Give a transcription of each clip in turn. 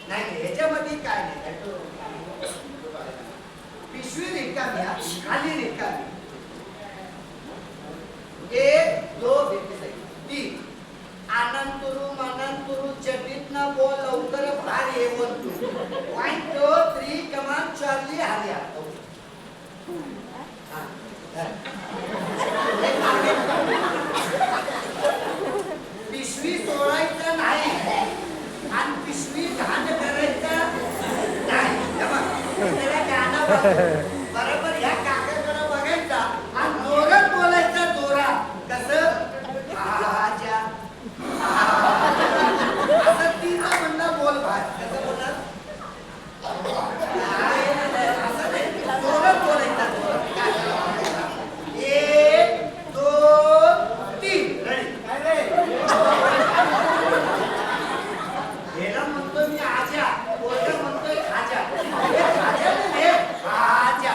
नाही नाही, ह्याच्यामध्ये काय नाही. पिशवी रिकामी, खाली रिकामी. 1 2 3 आनंतरू चड्डीत ना बोल लवकर बाहेर ये बोलतो. 1 2 3 कमान चार्ली हाल्या. पिशवी सोडायचं नाही आणि पिशवी घाण करायचं नाही. त्याला गाणं बरोबर ह्या काकाकडे बघायचा आणि जोरात बोलायचा. जोरात कसं असं तिचा म्हणला बोल बाहेर. कसं बोलणार असं नाही, जोरात बोलायचा. 1 2 3 हेला म्हणतो मी आजा, पोरगा म्हणतोय खाजा. खाजा नाही आजा.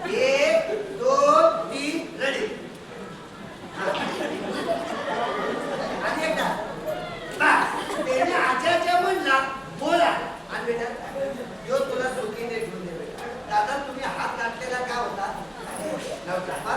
1 2 3 रेडी. आणि एकदा त्याने आजाच्या म्हणला बोला. आणि बेटा यो तुला सुखी नाही ठेवून दे. दादा तुम्ही हात घातलेला का होता नव्हता.